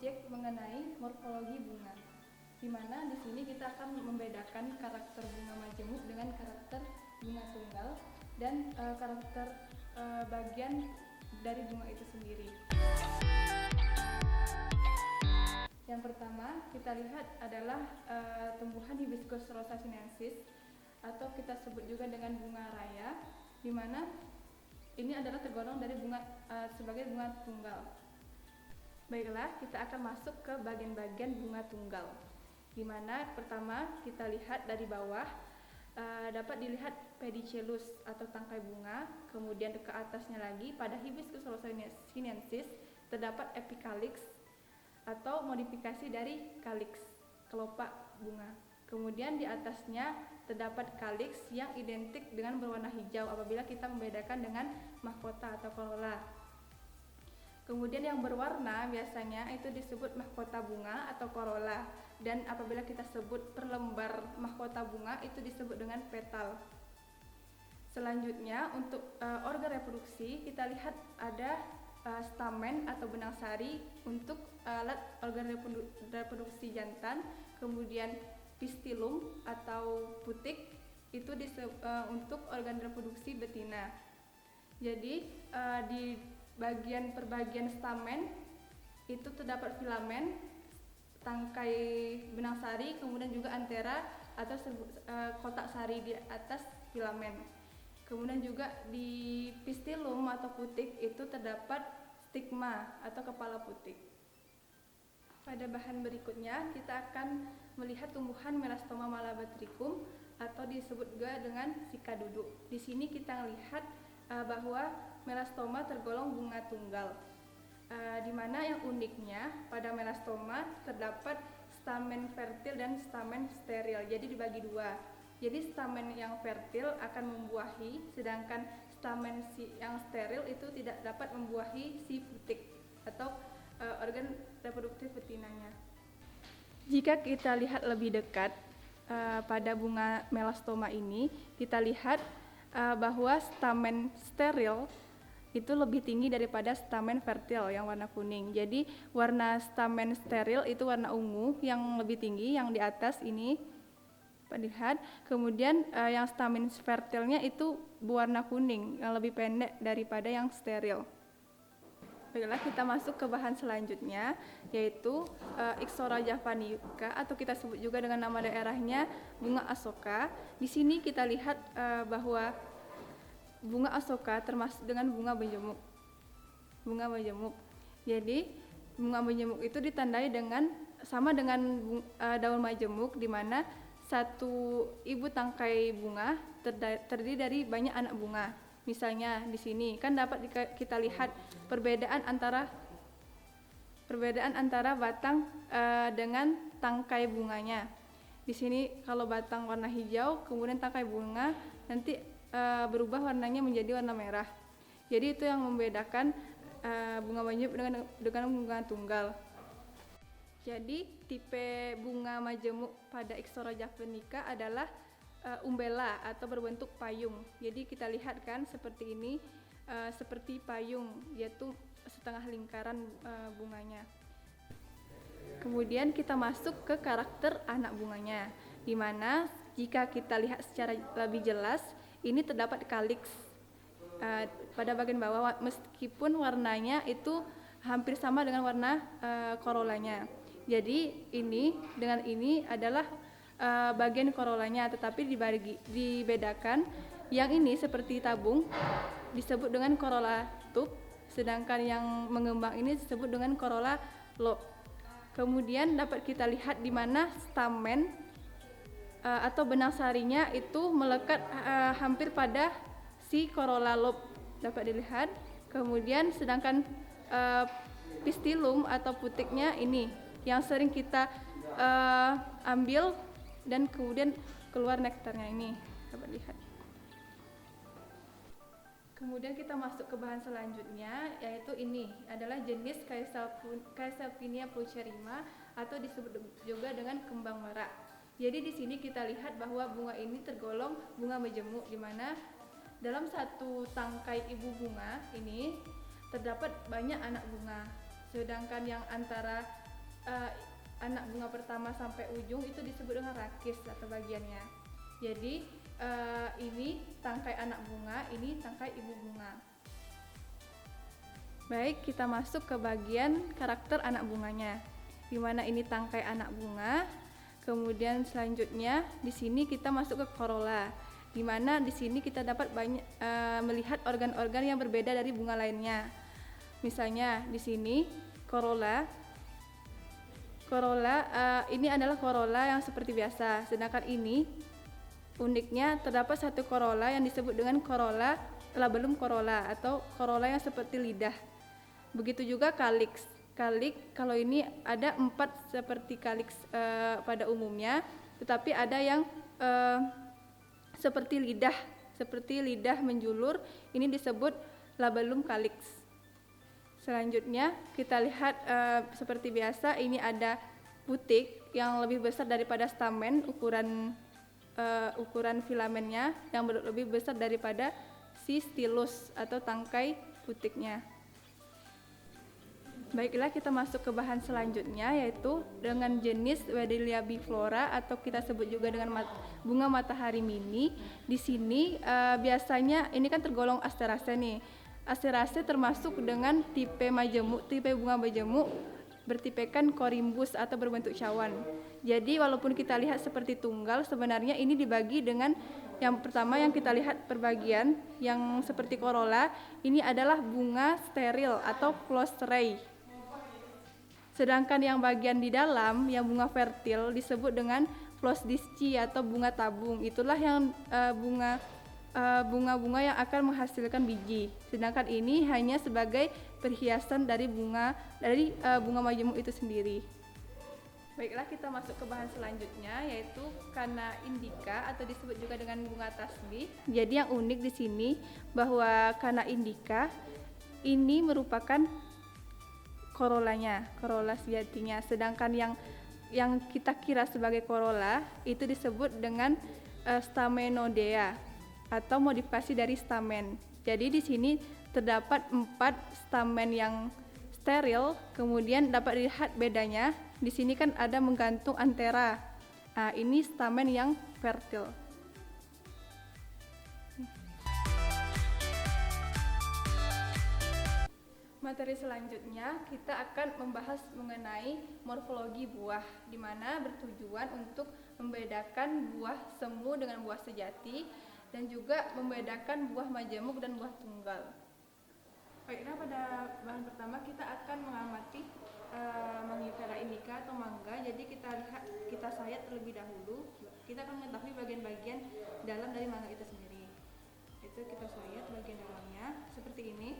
objek mengenai morfologi bunga, di mana di sini kita akan membedakan karakter bunga majemuk dengan karakter bunga tunggal dan karakter bagian dari bunga itu sendiri. Yang pertama kita lihat adalah tumbuhan Hibiscus rosa sinensis atau kita sebut juga dengan bunga raya, di mana ini adalah tergolong dari bunga sebagai bunga tunggal. Baiklah, kita akan masuk ke bagian-bagian bunga tunggal, di mana pertama kita lihat dari bawah dapat dilihat pedicellus atau tangkai bunga, kemudian ke atasnya lagi pada Hibiscus rosa sinensis terdapat epicalyx atau modifikasi dari calyx, kelopak bunga. Kemudian di atasnya terdapat calyx yang identik dengan berwarna hijau apabila kita membedakan dengan mahkota atau corolla. Kemudian yang berwarna biasanya itu disebut mahkota bunga atau corolla, dan apabila kita sebut per lembar mahkota bunga itu disebut dengan petal. Selanjutnya untuk organ reproduksi kita lihat ada stamen atau benang sari untuk alat organ reproduksi jantan, kemudian pistilum atau putik itu untuk organ reproduksi betina. Jadi di bagian stamen itu terdapat filamen, tangkai benang sari, kemudian juga antera atau kotak sari di atas filamen. Kemudian juga di pistilum atau putik itu terdapat stigma atau kepala putik. Pada bahan berikutnya kita akan melihat tumbuhan Melastoma malabatricum atau disebut juga dengan sika duduk. Di sini kita melihat bahwa melastoma tergolong bunga tunggal, di mana yang uniknya pada melastoma terdapat stamen fertil dan stamen steril, jadi dibagi dua. Jadi stamen yang fertil akan membuahi, sedangkan stamen yang steril itu tidak dapat membuahi si putik atau organ reproduktif betinanya. Jika kita lihat lebih dekat pada bunga melastoma ini, kita lihat bahwa stamen steril itu lebih tinggi daripada stamen fertil yang warna kuning. Jadi warna stamen steril itu warna ungu yang lebih tinggi, yang di atas ini lihat. Kemudian yang stamen fertilnya itu berwarna kuning yang lebih pendek daripada yang steril. Baiklah, kita masuk ke bahan selanjutnya, yaitu Ixora javanica atau kita sebut juga dengan nama daerahnya bunga asoka. Di sini kita lihat bahwa bunga asoka termasuk dengan bunga majemuk. Bunga majemuk. Jadi bunga majemuk itu ditandai dengan sama dengan daun majemuk, di mana satu ibu tangkai bunga terdiri dari banyak anak bunga. Misalnya di sini kan dapat kita lihat perbedaan antara batang dengan tangkai bunganya. Di sini kalau batang warna hijau, kemudian tangkai bunga nanti berubah warnanya menjadi warna merah. Jadi itu yang membedakan bunga majemuk dengan bunga tunggal. Jadi tipe bunga majemuk pada Ixora javanica adalah umbella atau berbentuk payung. Jadi kita lihat kan seperti ini, seperti payung, yaitu setengah lingkaran bunganya. Kemudian kita masuk ke karakter anak bunganya, di mana jika kita lihat secara lebih jelas, ini terdapat calyx pada bagian bawah, meskipun warnanya itu hampir sama dengan warna corollanya. Jadi ini dengan ini adalah bagian corollanya, tetapi dibedakan. Yang ini seperti tabung disebut dengan corolla tube, sedangkan yang mengembang ini disebut dengan corolla lobe. Kemudian dapat kita lihat di mana stamen atau benang sarinya itu melekat hampir pada si corolla lobe, dapat dilihat. Kemudian sedangkan pistilum atau putiknya ini yang sering kita ambil dan kemudian keluar nektarnya, ini dapat lihat. Kemudian kita masuk ke bahan selanjutnya, yaitu ini adalah jenis Caesalpinia pulcherrima atau disebut juga dengan kembang merak. Jadi di sini kita lihat bahwa bunga ini tergolong bunga majemuk, di mana dalam satu tangkai ibu bunga ini terdapat banyak anak bunga, sedangkan yang antara uh, anak bunga pertama sampai ujung itu disebut dengan rakis atau bagiannya. Jadi ini tangkai anak bunga, ini tangkai ibu bunga. Baik, kita masuk ke bagian karakter anak bunganya. Di mana ini tangkai anak bunga. Kemudian selanjutnya di sini kita masuk ke corolla. Di mana di sini kita dapat melihat organ-organ yang berbeda dari bunga lainnya. Misalnya di sini corolla ini adalah corolla yang seperti biasa. Sedangkan ini uniknya terdapat satu corolla yang disebut dengan corolla labellum corolla atau corolla yang seperti lidah. Begitu juga calyx. Kalau ini ada 4 seperti calyx pada umumnya, tetapi ada yang seperti lidah menjulur, ini disebut labellum calyx. Selanjutnya kita lihat seperti biasa, ini ada putik yang lebih besar daripada stamen, ukuran filamennya yang lebih besar daripada si stilus atau tangkai putiknya. Baiklah, kita masuk ke bahan selanjutnya, yaitu dengan jenis Wedelia biflora atau kita sebut juga dengan bunga matahari mini. Di sini biasanya ini kan tergolong Asteraceae nih. Asteraceae termasuk dengan tipe majemuk, tipe bunga majemuk bertipekan korimbus atau berbentuk cawan. Jadi walaupun kita lihat seperti tunggal, sebenarnya ini dibagi dengan yang pertama yang kita lihat perbagian yang seperti corolla, ini adalah bunga steril atau closed ray. Sedangkan yang bagian di dalam, yang bunga fertil disebut dengan flossdisci atau bunga tabung. Itulah yang bunga-bunga yang akan menghasilkan biji. Sedangkan ini hanya sebagai perhiasan dari bunga majemuk itu sendiri. Baiklah, kita masuk ke bahan selanjutnya, yaitu Canna indica atau disebut juga dengan bunga tasbih. Jadi yang unik di sini bahwa Canna indica ini merupakan corolla sejatinya, sedangkan yang kita kira sebagai corolla itu disebut dengan stamenodea atau modifikasi dari stamen. Jadi di sini terdapat 4 stamen yang steril, kemudian dapat dilihat bedanya. Di sini kan ada menggantung antera. Nah, ini stamen yang fertil. Materi selanjutnya kita akan membahas mengenai morfologi buah, di mana bertujuan untuk membedakan buah semu dengan buah sejati dan juga membedakan buah majemuk dan buah tunggal. Baiklah, pada bahan pertama kita akan mengamati Mangifera indica atau mangga. Jadi kita sayat terlebih dahulu. Kita akan mengetahui bagian-bagian dalam dari mangga itu sendiri. Itu kita sayat bagian dalamnya seperti ini,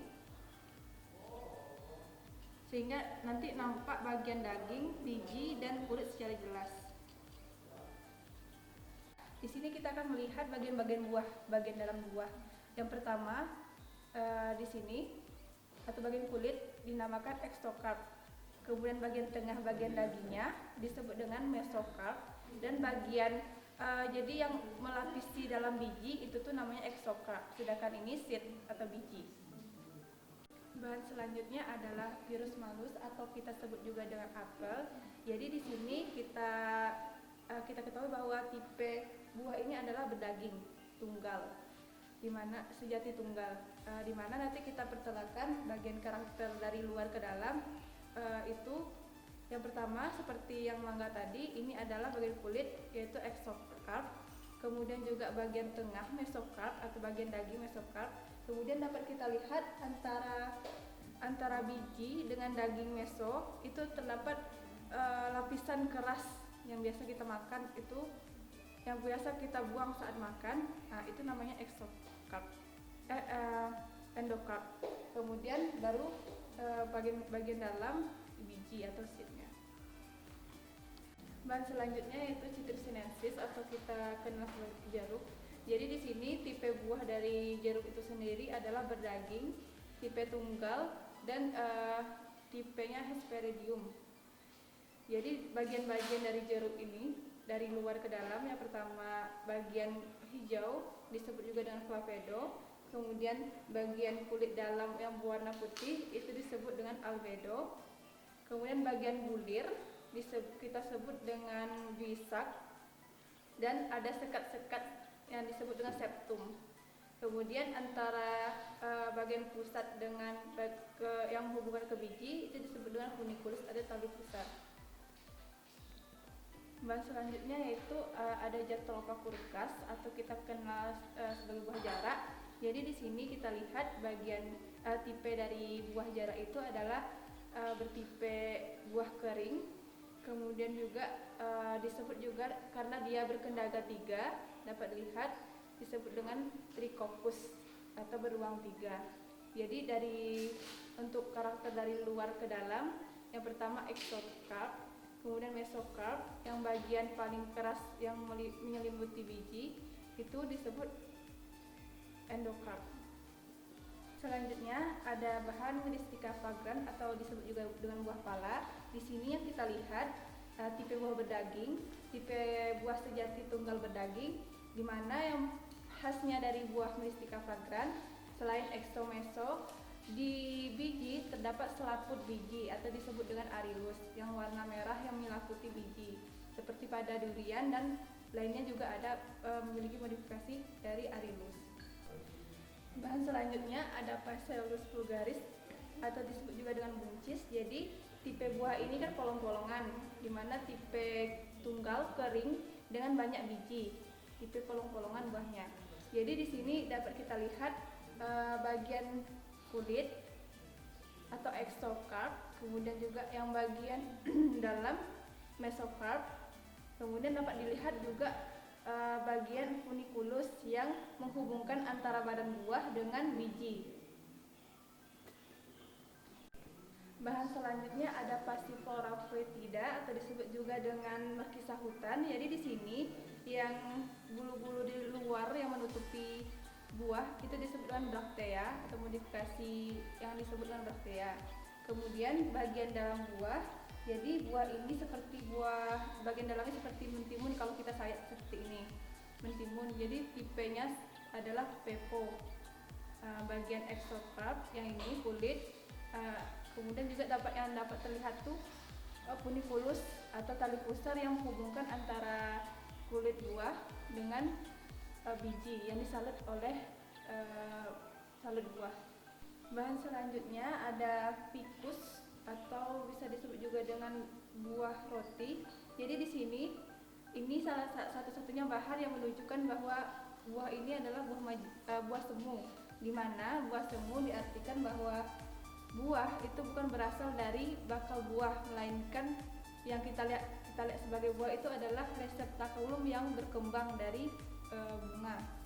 sehingga nanti nampak bagian daging, biji, dan kulit secara jelas. Di sini kita akan melihat bagian-bagian buah, bagian dalam buah. Yang pertama di sini atau bagian kulit dinamakan exocarp. Kemudian bagian tengah, bagian dagingnya disebut dengan mesocarp, dan bagian jadi yang melapisi dalam biji itu tuh namanya exocarp. Sedangkan ini seed atau biji. Bahan selanjutnya adalah virus malus atau kita sebut juga dengan apel. Jadi di sini kita ketahui bahwa tipe buah ini adalah berdaging tunggal, dimana sejati tunggal, dimana nanti kita pertelakan bagian karakter dari luar ke dalam. Itu yang pertama seperti yang mangga tadi, ini adalah bagian kulit yaitu exocarp, kemudian juga bagian tengah mesocarp atau bagian daging mesocarp. Kemudian dapat kita lihat antara biji dengan daging meso itu terdapat lapisan keras yang biasa kita makan, itu yang biasa kita buang saat makan. Nah, itu namanya exocarp, endocarp. Kemudian baru bagian dalam biji atau seednya. Bahan selanjutnya yaitu Citrus sinensis atau kita kenal sebagai jeruk. Jadi di sini tipe buah dari jeruk itu sendiri adalah berdaging, tipe tunggal, dan tipenya Hesperidium. Jadi bagian-bagian dari jeruk ini dari luar ke dalam, yang pertama bagian hijau disebut juga dengan flavedo, kemudian bagian kulit dalam yang berwarna putih itu disebut dengan albedo, kemudian bagian bulir kita sebut dengan juisak, dan ada sekat-sekat yang disebut dengan septum. Kemudian antara bagian pusat dengan yang menghubungkan ke biji itu disebut dengan funiculus, ada tali pusat. Bahan selanjutnya yaitu ada Jatropha curcas atau kita kenal sebagai buah jarak. Jadi di sini kita lihat bagian tipe dari buah jarak itu adalah bertipe buah kering. Kemudian juga disebut juga karena dia berkendaga 3, dapat dilihat disebut dengan trichopus atau beruang 3. Jadi untuk karakter dari luar ke dalam, yang pertama exocarp, kemudian mesocarp, yang bagian paling keras yang menyelimuti biji itu disebut endocarp. Selanjutnya ada bahan Myristica fragrans atau disebut juga dengan buah pala. Di sini yang kita lihat tipe buah berdaging, tipe buah sejati tunggal berdaging, di mana yang khasnya dari buah Myristica fragrans selain exo meso, di biji terdapat selaput biji atau disebut dengan arillus yang warna merah yang menyelimuti biji, seperti pada durian dan lainnya juga ada memiliki modifikasi dari arillus. Bahan selanjutnya ada Phaseolus vulgaris atau disebut juga dengan buncis. Jadi tipe buah ini kan polong-polongan, di mana tipe tunggal kering dengan banyak biji, tipe polong-polongan buahnya. Jadi di sini dapat kita lihat bagian kulit atau exocarp, kemudian juga yang bagian dalam mesocarp, kemudian dapat dilihat juga bagian funiculus yang menghubungkan antara badan buah dengan biji. Bahan selanjutnya ada Passiflora foetida atau disebut juga dengan markisa hutan. Jadi di sini yang bulu-bulu di luar yang menutupi buah itu disebut dengan braktea atau modifikasi yang disebut dengan braktea. Kemudian bagian dalam buah, jadi buah ini seperti bagian dalamnya seperti mentimun kalau kita sayat seperti ini, mentimun. Jadi tipenya adalah pepo. Bagian exocarp yang ini kulit, kemudian juga dapat terlihat tuh funiculus atau tali pusar yang menghubungkan antara kulit buah dengan biji yang disalut oleh salut buah. Bahan selanjutnya ada ficus atau bisa disebut juga dengan buah roti. Jadi di sini ini salah satu-satunya bahan yang menunjukkan bahwa buah ini adalah buah semu, di mana buah semu diartikan bahwa buah itu bukan berasal dari bakal buah, melainkan yang kita lihat sebagai buah itu adalah reseptakulum yang berkembang dari bunga.